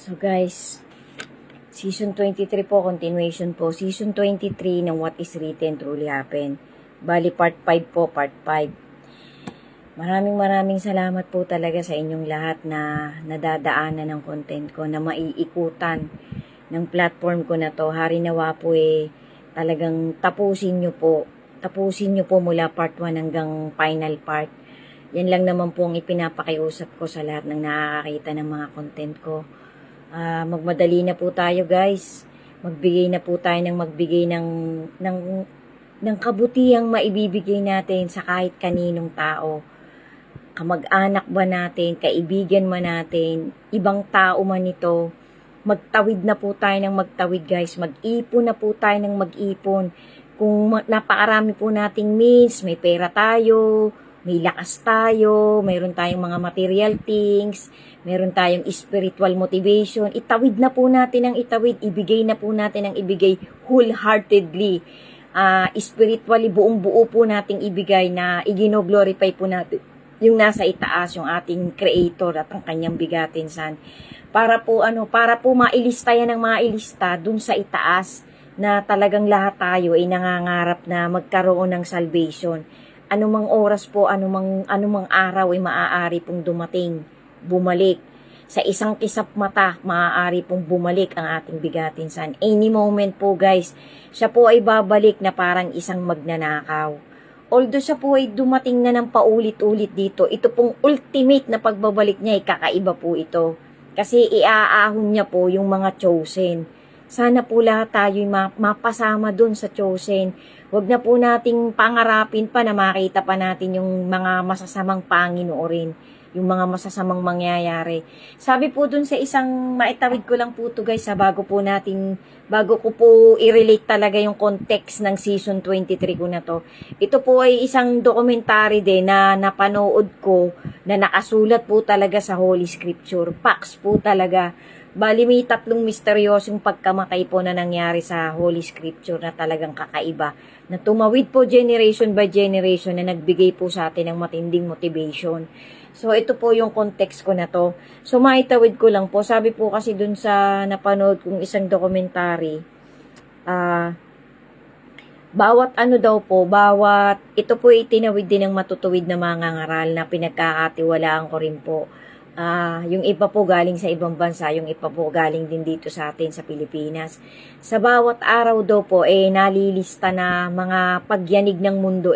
So guys, Season 23 po, continuation po. Season 23 ng What is Written Truly Happened. Bali part 5 po, part 5. Maraming salamat po talaga sa inyong lahat na nadadaanan ng content ko, na maiikutan ng platform ko na to. Hari nawa po talagang tapusin nyo po. Tapusin nyo po mula part 1 hanggang final part. Yan lang naman po ang ipinapakiusap ko sa lahat ng nakakakita ng mga content ko. Magmadali na po tayo guys. Magbigay na po tayo ng kabutihang maibibigay natin sa kahit kaninong tao. Kamag-anak ba natin, kaibigan man natin, ibang tao man ito. Magtawid na po tayo ng magtawid guys. Mag-ipon na po tayo ng mag-ipon. Kung napakarami po nating means, may pera tayo, may lakas tayo, mayroon tayong mga material things, meron tayong spiritual motivation, itawid na po natin ang itawid, ibigay na po natin ang ibigay wholeheartedly. Spiritually, buong buo po nating ibigay na igino-glorify po natin yung nasa itaas, yung ating creator at ang kanyang bigatin san. Para po mailista yan ng mailista dun sa itaas na talagang lahat tayo ay nangangarap na magkaroon ng salvation. Anumang oras po, anumang araw ay maaari pong dumating, bumalik. Sa isang kisap mata, maaari pong bumalik ang ating bigatin san. Any moment po guys, siya po ay babalik na parang isang magnanakaw. Although siya po ay dumating na ng paulit-ulit dito, ito pong ultimate na pagbabalik niya ay kakaiba po ito. Kasi iaahon niya po yung mga chosen. Sana po lahat tayo mapasama dun sa chosen. Huwag na po nating pangarapin pa na makita pa natin yung mga masasamang panginoorin, yung mga masasamang mangyayari. Sabi po dun sa isang, maitawid ko lang po to guys, bago ko po i-relate talaga yung context ng season 23 ko na to. Ito po ay isang documentary din na napanood ko, na nakasulat po talaga sa Holy Scripture. Facts po talaga. Bali may 3 misteryosong pagkamatay po na nangyari sa Holy Scripture na talagang kakaiba. Na tumawid po generation by generation na nagbigay po sa atin ng matinding motivation. So ito po yung context ko na to. So maitawid ko lang po. Sabi po kasi dun sa napanood kong isang documentary, ito po itinawid din ng matutuwid na mga ngaral na pinagkakatiwalaan ko rin po. Yung iba po galing sa ibang bansa, yung iba po galing din dito sa atin sa Pilipinas. Sa bawat araw daw po nalilista na mga pagyanig ng mundo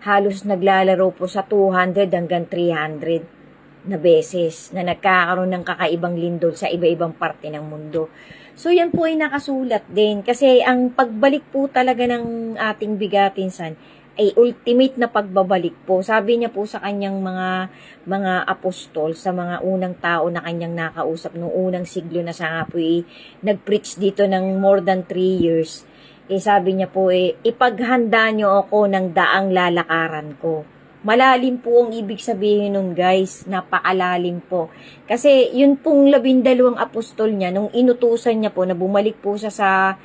halos naglalaro po sa 200 hanggang 300 na beses na nagkakaroon ng kakaibang lindol sa iba-ibang parte ng mundo. So yan po ay nakasulat din kasi ang pagbalik po talaga ng ating bigatin san ay ultimate na pagbabalik po. Sabi niya po sa kanyang mga apostol, sa mga unang tao na kanyang nakausap noong unang siglo na siya nga po nag-preach dito ng more than 3 years. Sabi niya po ipaghanda niyo ako ng daang lalakaran ko. Malalim po ang ibig sabihin nun guys, napakalalim po. Kasi yun pong 12 apostol niya, nung inutusan niya po na bumalik po siya sa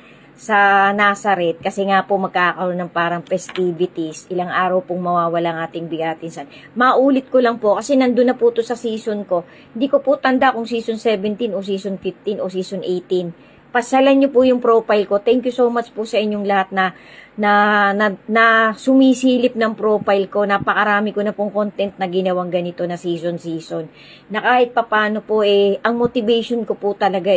Nazareth, kasi nga po magkakaroon ng parang festivities, ilang araw pong mawawala ang ating bigatin san. Maulit ko lang po, kasi nandun na po to sa season ko. Hindi ko po tanda kung season 17 o season 15 o season 18. Pasalan nyo po yung profile ko. Thank you so much po sa inyong lahat na sumisilip ng profile ko. Napakarami ko na pong content na ginawang ganito na season. Na kahit papano po ang motivation ko po talaga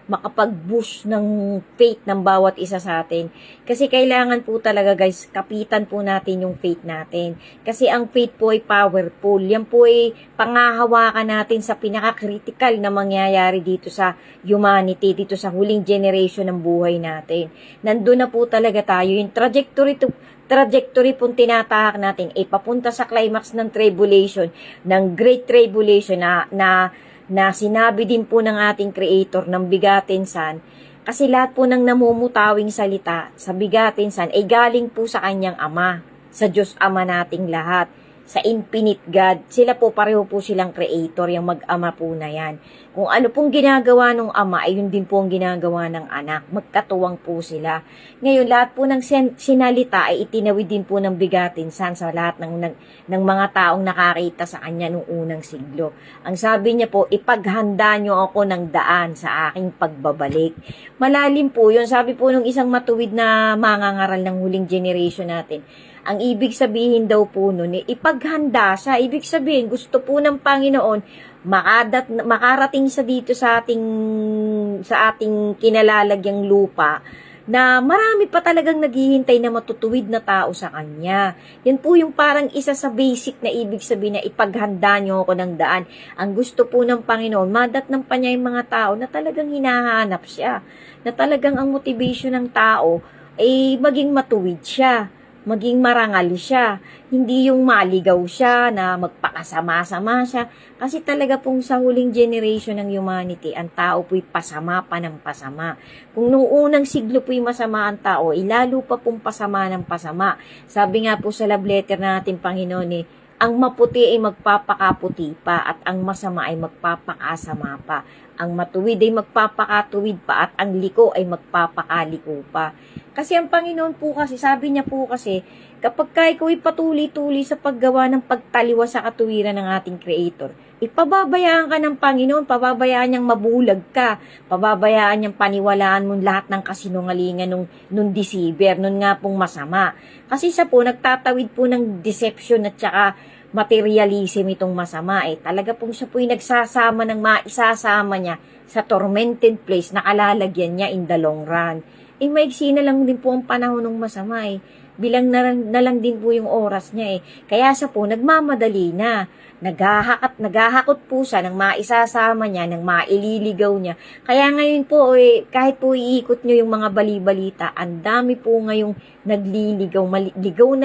makapag-boost ng faith ng bawat isa sa atin. Kasi kailangan po talaga guys, kapitan po natin yung faith natin. Kasi ang faith po ay powerful. Yan po ay pangahawakan natin sa pinaka-critical na mangyayari dito sa humanity, dito sa huling generation ng buhay natin. Nandun na po talaga tayo. Yung trajectory pong tinatahak natin papunta sa climax ng tribulation, ng great tribulation na sinabi din po ng ating creator ng bigatin san, kasi lahat po ng namumutawing salita sa bigatin san ay galing po sa kanyang ama, sa Diyos Ama nating lahat. sa infinite God. Sila po, pareho po silang creator, yung mag-ama po na yan. Kung ano pong ginagawa ng ama, ay yun din po ang ginagawa ng anak. Magkatuwang po sila. Ngayon, lahat po ng sinalita ay itinawid din po ng bigatinsan sa lahat ng mga taong nakakita sa kanya noong unang siglo. Ang sabi niya po, ipaghanda niyo ako ng daan sa aking pagbabalik. Malalim po yun. Sabi po nung isang matuwid na mangangaral ng huling generation natin, ang ibig sabihin daw po nun, ipaghanda siya. Ibig sabihin, gusto po ng Panginoon, makarating sa dito sa ating kinalalagyang lupa, na marami pa talagang naghihintay na matutuwid na tao sa Kanya. Yan po yung parang isa sa basic na ibig sabihin na ipaghanda niyo ako ng daan. Ang gusto po ng Panginoon, madatnan pa niya yung mga tao na talagang hinahanap siya. Na talagang ang motivation ng tao ay maging matuwid siya. Maging marangal siya. Hindi yung maligaw siya na magpakasama-sama siya. Kasi talaga pong sa huling generation ng humanity, ang tao po'y pasama pa ng pasama. Kung noong unang siglo po'y masama ang tao, ilalo pa pong pasama ng pasama. Sabi nga po sa love letter natin, Panginoon, ang maputi ay magpapakaputi pa at ang masama ay magpapakasama pa. Ang matuwid ay magpapakatuwid pa at ang liko ay magpapakaliko pa. Kasi ang Panginoon po kasi, sabi niya po kasi, kapag ikaw ay patuloy-tuloy sa paggawa ng pagtaliwa sa katuwiran ng ating Creator, ipababayaan ka ng Panginoon, pababayaan niyang mabulag ka, pababayaan niyang paniwalaan mo lahat ng kasinungalingan nung deceiver, nun nga pong masama. Kasi siya po, nagtatawid po ng deception at saka materialism itong masama. Talaga pong siya po'y nagsasama ng maisasama niya sa tormented place na kalalagyan niya in the long run. Maiksi na lang din po ang panahon ng masama bilang na lang din po yung oras niya Kaya siya po nagmamadali na. Naghahakot po siya ng maisasama niya, ng maililigaw niya. Kaya ngayon po, kahit po iikot nyo yung mga bali-balita, ang dami po ngayong nagliligaw,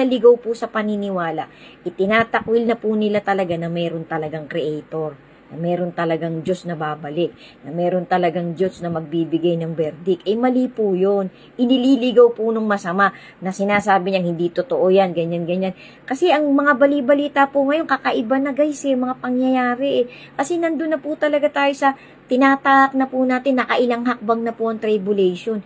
ligaw po sa paniniwala. Itinatakwil na po nila talaga na meron talagang creator, na meron talagang Diyos na babalik, na meron talagang Diyos na magbibigay ng verdict. Mali po yun. Inililigaw po nung masama na sinasabi niyang hindi totoo yan, ganyan. Kasi ang mga bali-balita po ngayon, kakaiba na guys mga pangyayari Kasi nandun na po talaga tayo sa tinatahak na po natin, nakailang hakbang na po ang tribulation.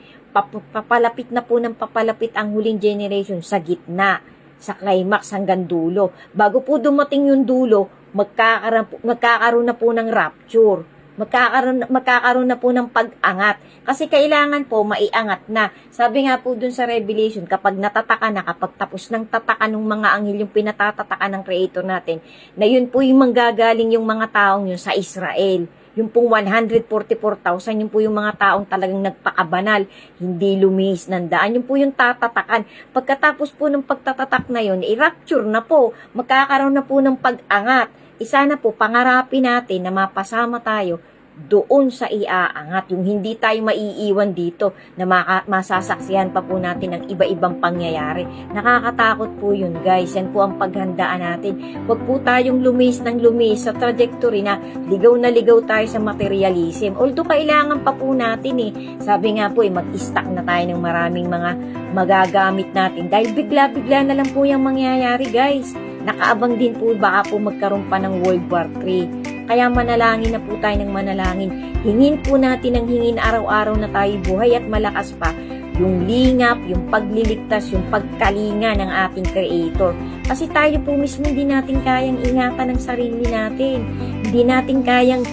Papalapit na po ng papalapit ang huling generation sa gitna, sa climax hanggang dulo. Bago po dumating yung dulo, magkakaroon na po ng rapture. Magkakaroon na po ng pag-angat. Kasi kailangan po maiangat na. Sabi nga po dun sa Revelation, kapag natataka na, kapag tapos ng tataka ng mga anghel yung pinatatataka ng Creator natin, na yun po yung manggagaling yung mga taong yun sa Israel. Yung pong 144,000, yun po yung mga taong talagang nagpakabanal, hindi lumihis ng daan. Yun po yung tatatakan. Pagkatapos po ng pagtatatak na yun, i-rapture na po. Magkakaroon na po ng pag-angat. Sana po, pangarapin natin na mapasama tayo doon sa iaangat. Yung hindi tayo maiiwan dito na masasaksihan pa po natin ng iba-ibang pangyayari. Nakakatakot po yun guys. Yan po ang paghandaan natin. Huwag po tayong lumis ng lumis sa trajectory na ligaw tayo sa materialism. Although kailangan pa po natin Sabi nga po mag-stack na tayo ng maraming mga magagamit natin. Dahil bigla-bigla na lang po yung mangyayari guys. Nakaabang din po baka po magkaroon pa ng World War III. Kaya manalangin na po tayo ng manalangin. Hingin po natin ng hingin araw-araw na tayo buhay at malakas pa yung lingap, yung pagliligtas, yung pagkalinga ng ating Creator. Kasi tayo po mismo hindi natin kayang ingatan ng sarili natin. Hindi natin kayang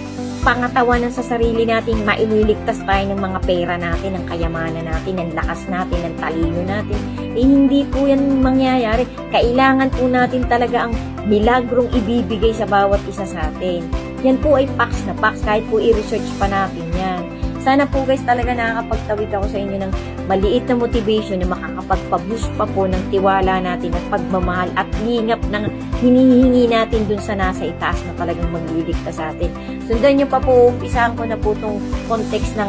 pangatawanan sa sarili natin, maililigtas tayo ng mga pera natin, ng kayamanan natin, ng lakas natin, ng talino natin. Hindi po yan mangyayari. Kailangan po natin talaga ang milagrong ibibigay sa bawat isa sa atin. Yan po ay facts na facts, kahit po i-research pa natin yan. Sana po guys talaga nakakapagtawid ako sa inyo ng maliit na motivation na makakapagpaboost pa po ng tiwala natin at pagmamahal at lingap ng hinihingi natin dun sa nasa itaas na talagang magliligtas sa atin. Sundan nyo pa po, umpisahan ko na po itong context ng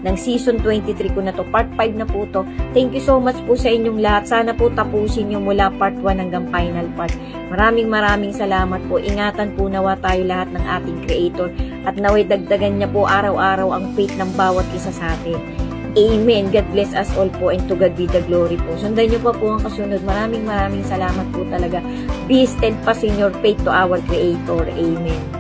ng season 23 ko na to. Part 5 na po to. Thank you so much po sa inyong lahat. Sana po tapusin nyo mula part 1 hanggang final part. Maraming salamat po. Ingatan po nawa tayo lahat ng ating Creator at naway dagdagan niya po araw-araw ang faith ng bawat isa sa atin. Amen. God bless us all po and to God be the glory po. Sundan nyo pa po ang kasunod. Maraming salamat po talaga. Be steadfast in your faith to our Creator. Amen.